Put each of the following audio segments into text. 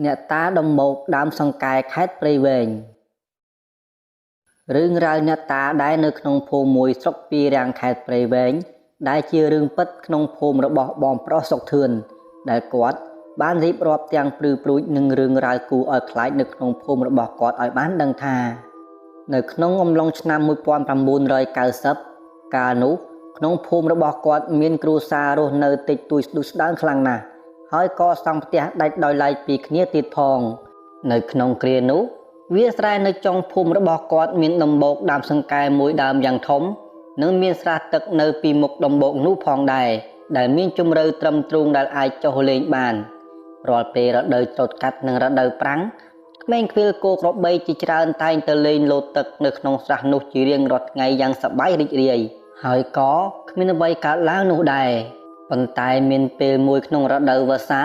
អ្នកតាដំបូកដើមសង្កែខេត្តព្រៃវែងរឿងរ៉ាវអ្នកតាដែលនៅក្នុងភូមិមួយស្រុកពីរាំងខេត្តព្រៃវែងដែលជារឿងពិតក្នុងភូមិរបស់បងប្រុសសុកធឿនដែលគាត់បានរៀបរាប់ទាំងព្រឺព្រួចនឹងរឿងរ៉ាវគួរឲ្យខ្លាចនៅក្នុងភូមិរបស់គាត់ឲ្យបានដឹងថានៅក្នុងអំឡុងឆ្នាំ1990កាលនោះក្នុងភូមិរបស់គាត់មានគ្រួសាររស់នៅតិចតួចស្ដុះស្ដើងខ្លាំងណាស់ហើយក៏សង់ផ្ទះដាច់ដោយឡែកពីគ្នាទៀតផងនៅក្នុងគ្រានោះវាលស្រែនៅចុងភូមិរបស់គាត់មានដំបូកដើមសង្កែមួយដើមយ៉ាងធំនិងមានស្រះទឹកនៅពីមុខដំបូកនោះផងដែរដែលមានជម្រៅត្រឹមទ្រូងដែលអាចចុះលេងបានរាល់ពេលរដូវច្រូតកាត់និងរដូវប្រាំងក្មេងខ្វៀលគោក្របីជាច្រើនតែងទៅលេងលោតទឹកនៅក្នុងស្រះនោះជារៀងរាល់ថ្ងៃយ៉ាងសប្បាយរីករាយហើយក៏គ្មានអ្វីកើតឡើងនោះដែរប៉ុន្តែមានពេលមួយក្នុងរដូវវស្សា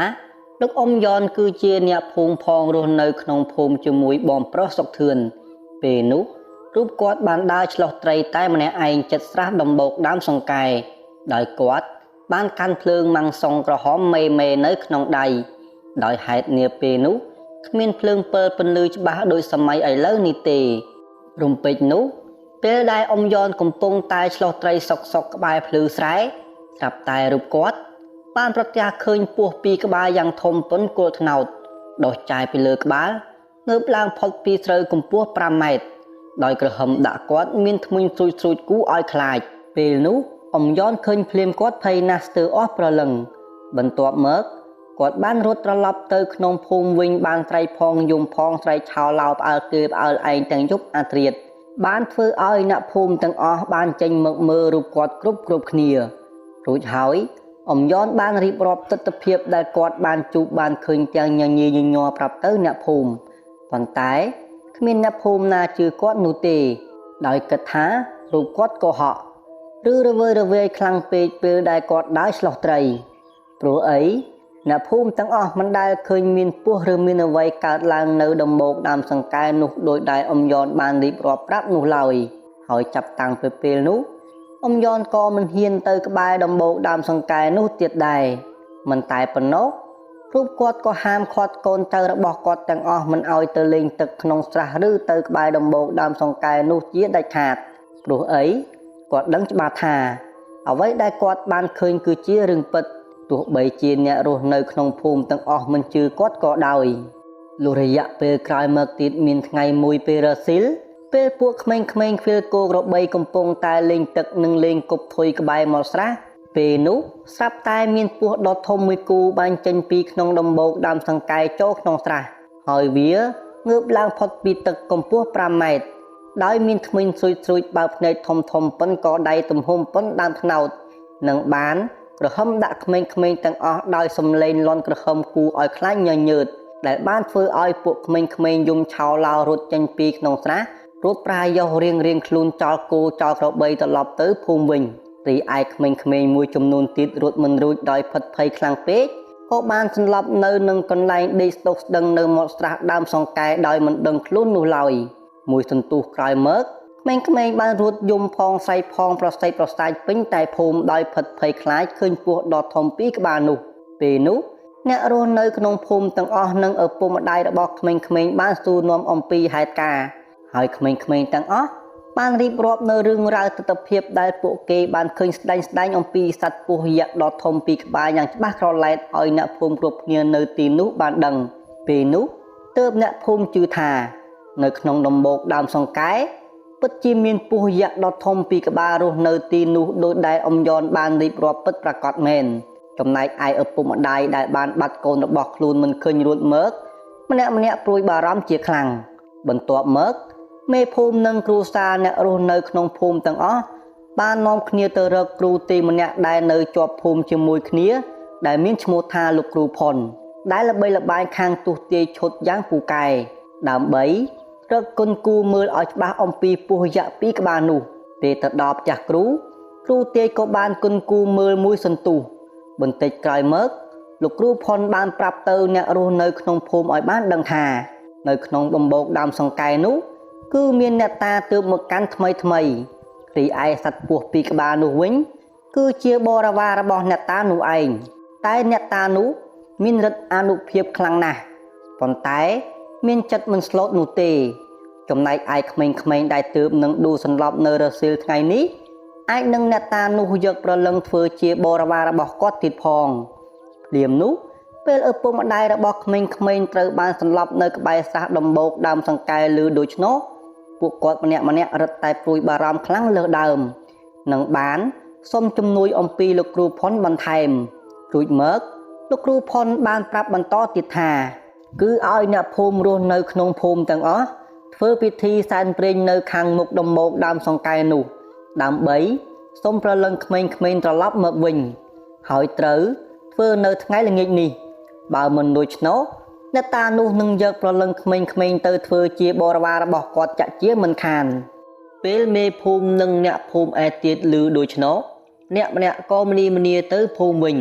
លោកអ៊ំយ៉នគឺជាអ្នកភូមិផងរស់នៅក្នុងភូមិជាមួយបងប្រុសសុកធឿនពេលនោះរូបគាត់បានដើរឆ្លោះត្រីតែម្នាក់ឯងចិត្តស្រះដំបូកដើមសង្កែដោយគាត់បានកាន់ភ្លើងម៉ាំងសុងក្រហមមេនៅក្នុងដៃដោយហេតុនាពេលនោះគ្មានភ្លើងពិលពន្លឺច្បាស់ដូចសម័យឥឡូវនេះទេរំពេចនោះពេលដែលអ៊ំយ៉នកំពុងតែឆ្លោះត្រីសុកក្បែរភ្លឺស្រែស្រាប់តែរូបគាត់បានប្រទះឃើញពស់ពីរក្បាលយ៉ាងធំប៉ុនគល់ថ្នោតដុះចាយពីលើក្បាលងើបឡើងផុតពីស្រូវកម្ពស់5ម៉ែត្រដោយក្រហមដាក់គាត់មានធ្មេញស្រួចគូឲ្យខ្លាចពេលនោះអ៊ំយ៉នឃើញភ្លាមគាត់ភ័យណាស់ស្ទើរអស់ព្រលឹងបន្ទាប់មកគាត់បានរត់ត្រឡប់ទៅក្នុងភូមិវិញបានត្រីផងយំផងត្រីឆោឡោផ្អើលគេផ្អើលឯងទាំងយប់អាធ្រាត្របានធ្វើឲ្យអ្នកភូមិទាំងអស់បានចេញមកមើលរូបគាត់គ្រប់គ្នារួចហើយអ៊ំយ៉នបានរៀបរាប់ទិដ្ឋភាពដែលគាត់បានជួបបានឃើញទាំងញញីញញ័រប្រាប់ទៅអ្នកភូមិប៉ុន្តែគ្មានអ្នកភូមិណាជឿគាត់នោះទេដោយគិតថារូបគាត់កុហកឬរវើរវាយខ្លាំងពេកពេលដែលគាត់ដើរឆ្លោះត្រីព្រោះអីអ្នកភូមិទាំងអស់មិនដែលឃើញមានពស់ឬមានអ្វីកើតឡើងនៅដំបូកដើមសង្កែនោះដោយដែលអ៊ំយ៉នបានរៀបរាប់ប្រាប់នោះឡើយហើយចាប់តាំងពីពេលនោះអ៊ំយ៉នក៏មិនហ៊ានទៅក្បែរដំបូកដើមសង្កែនោះទៀតដែរមិនតែប៉ុណ្ណោះរូបគាត់ក៏ហាមឃាត់កូនចៅរបស់គាត់ទាំងអស់មិនឲ្យទៅលេងទឹកក្នុងស្រះឬទៅក្បែរដំបូកដើមសង្កែនោះជាដាច់ខាតព្រោះអីគាត់ដឹងច្បាស់ថាអ្វីដែលគាត់បានឃើញគឺជារឿងពិតទោះបីជាអ្នករស់នៅក្នុងភូមិទាំងអស់មិនជឿគាត់ក៏ដោយលុះរយៈពេលក្រោយមកទៀតមានថ្ងៃមួយពេលរសៀលពេលពួកក្មេងៗខ្វៀលគោក្របីកំពុងតែលេងទឹកនិងលេងគប់ធុយក្បែរមាត់ស្រះពេលនោះស្រាប់តែមានពស់ដ៏ធំមួយគូបានចេញពីក្នុងដំបូកដើមសង្កែចូលក្នុងស្រះហើយវាងើបឡើងផុតពីទឹកកម្ពស់5ម៉ែត្រដោយមានធ្មេញស្រួចបើកភ្នែកធំប៉ុនក៏ដៃទំហំប៉ុនដើមត្នោតនិងបានក្រហមដាក់ក្មេងៗទាំងអស់ដោយសំឡេងលាន់ក្រហមគូឲ្យខ្លាចញញើតដែលបានធ្វើឲ្យពួកក្មេងៗយំឆោឡោរត់ចេញពីក្នុងស្រះរួចប្រាយោរៀងខ្លួនចោលគោចោលក្របីត្រឡប់ទៅភូមិវិញរីឯក្មេងៗមួយចំនួនទៀតរត់មិនរួចដោយផិតភ័យខ្លាំងពេកក៏បានសន្លប់នៅនឹងកន្លែងដេកស្តុកស្ដឹងនៅមាត់ស្រះដើមសង្កែដោយមិនដឹងខ្លួននោះឡើយមួយសន្ទុះក្រោយមកក្មេងៗបានរត់យំផងស្រែកផងប្រស័យប្រសាចពេញតែភូមិដោយផិតភ័យខ្លាចឃើញពស់ដ៏ធំពីរក្បាលនោះពេលនោះអ្នករស់នៅក្នុងភូមិទាំងអស់និងឪពុកម្ដាយរបស់ក្មេងៗបានសួរនាំអំពីហេតុការណ៍ហើយក្មេងៗទាំងអស់បានរៀបរាប់នៅរឿងរ៉ាវទិដ្ឋភាពដែលពួកគេបានឃើញស្ដែងអំពីសត្វពស់យក្សដ៏ធំពីរក្បាលយ៉ាងច្បាស់ក្រឡែតឲ្យអ្នកភូមិគ្រប់គ្នានៅទីនោះបានដឹងពេលនោះទើបអ្នកភូមិជឿថានៅក្នុងដំបូកដើមសង្កែពិតជាមានពស់យក្សដ៏ធំពីរក្បាលរស់នៅទីនោះដោយដែលអ៊ំយ៉នបានរៀបរាប់ពិតប្រាកដមែនចំណែកឯឪពុកម្ដាយដែលបានបាត់កូនរបស់ខ្លួនមិនឃើញរួចមកម្នាក់ព្រួយបារម្ភជាខ្លាំងបន្ទាប់មកមេភូមិនិងគ្រូសាអ្នករស់នៅក្នុងភូមិទាំងអស់បាននាំគ្នាទៅរកគ្រូទីម្នាក់ដែលនៅជាប់ភូមិជាមួយគ្នាដែលមានឈ្មោះថាលោកគ្រូផុនដែលល្បីល្បាញខាងទូទាយឈុតយ៉ាងពូកែដើម្បីរកគុណគូមើលឲ្យច្បាស់អំពីពស់យក្សពីរក្បាលនោះពេលទៅដល់ផ្ទះគ្រូទាយក៏បានគុណគូមើលមួយសន្ទុះបន្តិចក្រោយមកលោកគ្រូផុនបានប្រាប់ទៅអ្នករស់នៅក្នុងភូមិឲ្យបានដឹងថានៅក្នុងដំបូកដើមសង្កែនោះគឺមានអ្នកតាទើបមកកាន់ថ្មីរីឯសត្វពស់ពីរក្បាលនោះវិញគឺជាបរិវាររបស់អ្នកតានោះឯងតែអ្នកតានោះមានឫទ្ធិអានុភាពខ្លាំងណាស់ព ប៉ុន្តែមានចិត្តមិនស្លូតនោះទេចំណែកឯក្មេងៗដែលទើបនឹងដួលសន្លប់នៅរសៀលថ្ងៃនេះអាចនឹងអ្នកតានោះយកប្រលឹងធ្វើជាបរិវាររបស់គាត់ទៀតផងភ្លាមនោះពេលឪពុកម្ដាយរបស់ក្មេងៗត្រូវបានសន្លប់នៅក្បែរស្រះដំបូកដើមសង្កែឮដូច្នោះពួកគាត់ម្នាក់រឹតតែព្រួយបារម្ភខ្លាំងលើសដើមនឹងបានសូមជំនួយអំពីលោកគ្រូផុនបន្ថែមរួចមកលោកគ្រូផុនបានប្រាប់បន្តទៀតថាគឺឲ្យអ្នកភូមិរស់នៅក្នុងភូមិទាំងអស់ធ្វើពិធីសែនព្រេននៅខាងមុខដំបូកដើមសង្កែនោះដើម្បីសូមប្រលឹងក្មេងៗត្រឡប់មកវិញហើយត្រូវធ្វើនៅថ្ងៃល្ងាចនេះបើមិនដូច្នោះអ្នកតានោះនឹងយកប្រលឹងក្មេងៗទៅធ្វើជាបរិវាររបស់គាត់ចាក់ជាមិនខានពេលមេភូមិនិងអ្នកភូមិឯទៀតឮដូច្នោះអ្នកម្នាក់ក៏មនីមនីទៅភូមិវិញ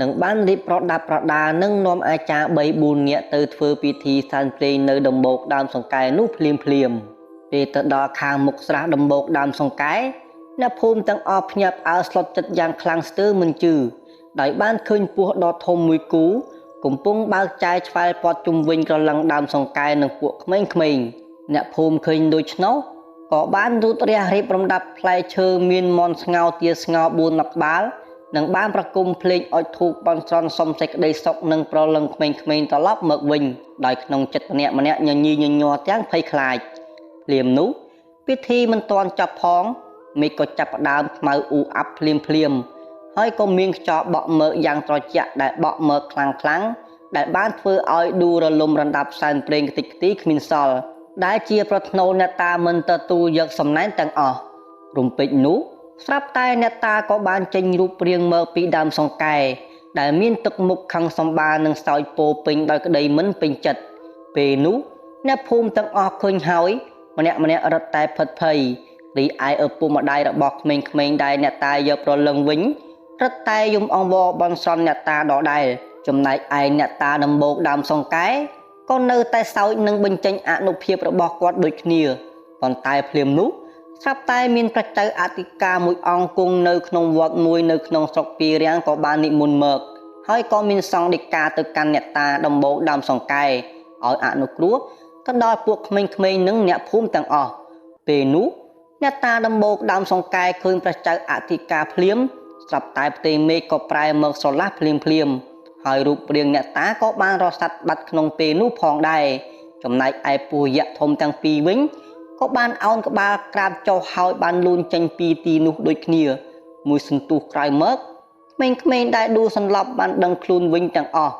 នឹងបានរៀបប្រដាប់ប្រដានិងនាំអាចារ្យ 3-4 នាក់ទៅធ្វើពិធីសែនព្រេននៅដំបូកដើមសង្កែនោះភ្លាមពេលទៅដល់ខាងមុខស្រះដំបូកដើមសង្កែអ្នកភូមិទាំងអស់ភ្ញាក់ផ្អើលស្លុតចិត្តយ៉ាងខ្លាំងស្ទើរមិនជឿដោយបានឃើញពស់ដ៏ធំមួយគូកំពុងបើកចាយឆ្វែលព័ទ្ធជុំវិញក្រឡឹងដើមសង្កែនឹងពួកក្មេងៗអ្នកភូមិឃើញដូច្នោះក៏បានរូតរះរៀបរំដាប់ផ្លែឈើមានមន់ស្ងោទាស្ងោ4 ក្បាលនិងបានប្រគំភ្លេងអុជធូបបន់ស្រន់សុំសេចក្តីសុខនិងប្រលឹងក្មេងៗត្រឡប់មកវិញដោយក្នុងចិត្តម្នាក់ញញីញញ័រទាំងភ័យខ្លាចភ្លាមនោះពិធីមិនទាន់ចប់ផងមេឃក៏ចាប់ផ្ដើមខ្មៅអ៊ូអាប់ភ្លាមហើយក៏មានខ្យល់បក់មើកយ៉ាងត្រជាក់ដែលបក់មើកខ្លាំងដែលបានធ្វើឲ្យដួលរលំរណ្ដាប់សែនព្រេនខ្ទេចខ្ទីគ្មានសល់ដែលជាប្រថ្នូរអ្នកតាមិនទទួលយកសំណែនទាំងអស់រំពេចនោះស្រាប់តែអ្នកតាក៏បានចេញរូបរាងមើលពីដើមសង្កែដែលមានទឹកមុខខឹងសម្បារនិងសោយពោពេញដោយក្តីមិនពេញចិត្តពេលនោះអ្នកភូមិទាំងអស់ឃើញហើយម្នាក់រត់តែផិតភ័យរីឯឪពុកម្ដាយរបស់ក្មេងៗដែលអ្នកតាយកប្រលឹងវិញរត់តែយំអង្វរបន់ស្រន់អ្នកតាដដែលចំណែកឯអ្នកតាដំបូកដើមសង្កែក៏នៅតែសោចនឹងបញ្ចេញអនុភាពរបស់គាត់ដូចគ្នាប៉ុន្តែភ្លាមនោះស្រាប់តែមានព្រះចៅអធិការមួយអង្គគង់នៅក្នុងវត្តមួយនៅក្នុងស្រុកពីរាំងក៏បាននិមន្តមកហើយក៏មានសង្ឃដីកាទៅកាន់អ្នកតាដំបូកដើមសង្កែឲ្យអនុគ្រោះទៅដល់ពួកក្មេងៗនិងអ្នកភូមិទាំងអស់ពេលនោះអ្នកតាដំបូកដើមសង្កែឃើញព្រះចៅអធិការភ្លាមស្រាប់តែផ្ទៃមេឃក៏ប្រែមកស្រឡះភ្លាមហើយរូបរាងអ្នកតាក៏បានរសាត់បាត់ក្នុងពេលនោះផងដែរចំណែកឯពស់យក្សធំទាំងពីរវិញក៏បានអោនក្បាលក្រាបចុះហើយបានលូនចេញពីទីនោះដូចគ្នាមួយសន្ទុះក្រោយមកក្មេងៗដែលដួលសន្លប់បានដឹងខ្លួនវិញទាំងអស់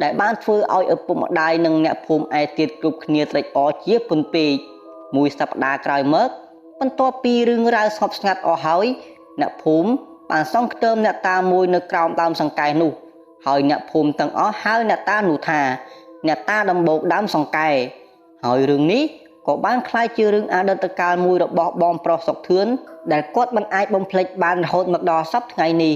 ដែលបានធ្វើឲ្យឪពុកម្ដាយនិងអ្នកភូមិឯទៀតគ្រប់គ្នាត្រេកអរជាពន់ពេកមួយសប្ដាហ៍ក្រោយមកបន្ទាប់ពីរឿងរ៉ាវស្ងប់ស្ងាត់អស់ហើយអ្នកភូមិបានសង់ខ្ទមអ្នកតាមួយនៅក្រោមដើមសង្កែនោះហើយអ្នកភូមិទាំងអស់ហៅអ្នកតានោះថាអ្នកតាដំបូកដើមសង្កែហើយរឿងនេះក៏បានคล้ายជារឿងអតីតកាលមួយរបស់បងប្រុសសុកធឿនដែលគាត់មិនអាចបំភ្លេចបានរហូតមកដល់សព្វថ្ងៃនេះ